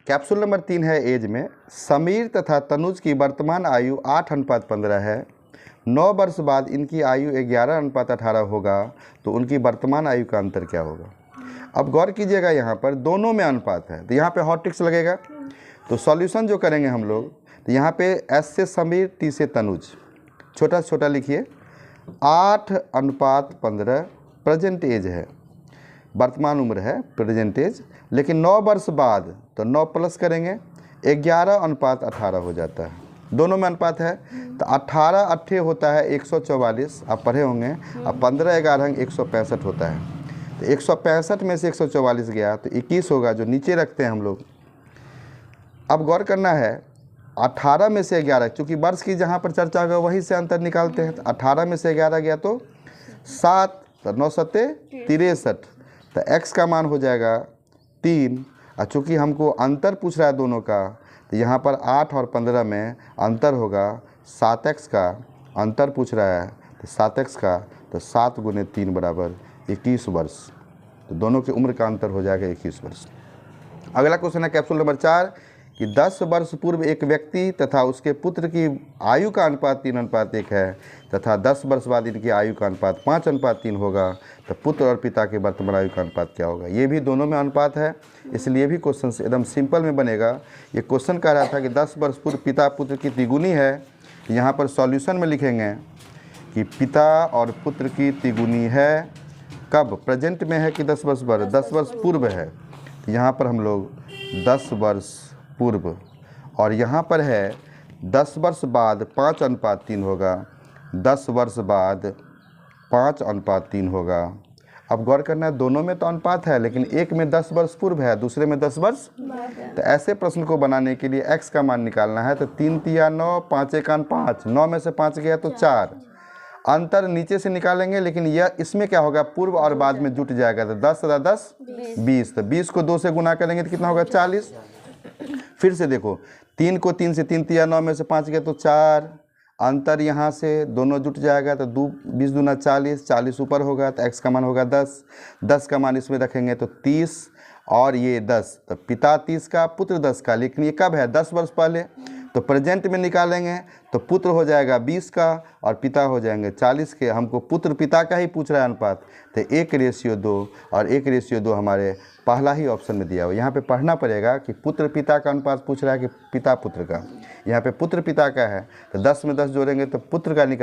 Capsule number 3 है as में। समीर तथा तनुज की वर्तमान आयु 8:15 है। 9 वर्ष बाद इनकी आयु 11:18 होगा, तो उनकी वर्तमान आयु का अंतर क्या होगा। अब गौर कीजिएगा, यहाँ पर दोनों में अनुपात है, तो यहाँ पे हॉट ट्रिक्स लगेगा। तो सॉल्यूशन जो करेंगे हम लोग, तो यहाँ पे एस से समीर, टी से तनुज, छोटा से छोटा लिखिए। 8:15 प्रेजेंट एज है, वर्तमान उम्र है प्रेजेंट एज। लेकिन 9 वर्ष बाद तो 9 प्लस करेंगे 11:18 हो जाता है, दोनों में अनुपात है। तो 18 अट्ठे होता है 144, आप पढ़े होंगे। अब 15 11 165 होता है। तो 165 में से 144 गया तो 21 होगा, जो नीचे रखते हैं हम लोग। अब गौर करना है, 18 में से 11, चूँकि वर्ष की जहाँ पर चर्चा होगा वहीं से अंतर निकालते हैं। तो 18 में से 11 गया तो 7, तो 9 सत्ते 63, तो x का मान हो जाएगा 3। और चूँकि हमको अंतर पूछ रहा है दोनों का, तो यहाँ पर 8 और 15 में अंतर होगा 7x का, अंतर पूछ रहा है तो 7x का, तो 7 गुने 3 बराबर 21 वर्ष। तो दोनों की उम्र का अंतर हो जाएगा 21 वर्ष। अगला क्वेश्चन है कैप्सूल नंबर 4 कि 10 वर्ष पूर्व एक व्यक्ति तथा उसके पुत्र की आयु का अनुपात 3:1 है तथा 10 वर्ष बाद इनकी आयु का अनुपात 5:3 होगा, तो पुत्र और पिता के वर्तमान आयु का अनुपात क्या होगा। ये भी दोनों में अनुपात है, इसलिए भी क्वेश्चन एकदम सिंपल में बनेगा। ये क्वेश्चन कह रहा था कि 10 वर्ष पूर्व पिता पुत्र की तिगुनी है। यहाँ पर सॉल्यूशन में लिखेंगे कि पिता और पुत्र की तिगुनी है, कब, प्रेजेंट में है कि 10 वर्ष बाद, 10 वर्ष पूर्व है। तो यहाँ पर हम लोग 10 वर्ष पूर्व, और यहाँ पर है 10 वर्ष बाद 5:3 होगा, 10 वर्ष बाद 5:3 होगा। अब गौर करना है, दोनों में तो अनुपात है, लेकिन एक में 10 वर्ष पूर्व है, दूसरे में 10 वर्ष। तो ऐसे प्रश्न को बनाने के लिए x का मान निकालना है। तो 3 तिया 9, 5 एकान 5, 9 में से 5 गया तो 4, अंतर नीचे से निकालेंगे। लेकिन यह इसमें क्या होगा, पूर्व और बाद में जुट जाएगा। तो 10 × 10 20, तो 20 को 2 से गुना करेंगे तो कितना होगा 40। फिर से देखो, 3 को 3 से 3 तिया 9 में से 5 गया तो 4, अंतर यहाँ से दोनों जुट जाएगा। तो 20 दूना 40, 40 ऊपर होगा, तो x का मान होगा 10, 10 का मान इसमें रखेंगे तो 30, और ये 10, तो पिता 30 का, पुत्र 10 का। लेकिन ये कब है, 10 वर्ष पहले। तो प्रेजेंट में निकालेंगे तो पुत्र हो जाएगा 20 का और पिता हो जाएंगे 40 के। हमको पुत्र पिता का ही पूछ रहा है अनुपात, तो 1:2, और 1:2 हमारे पहला ही ऑप्शन में दिया हुआ। यहाँ पे पढ़ना पड़ेगा कि पुत्र पिता का अनुपात पूछ रहा है कि पिता पुत्र का। यहाँ पे पुत्र पिता का है, तो 10 में 10 जोड़ेंगे तो पुत्र का निकल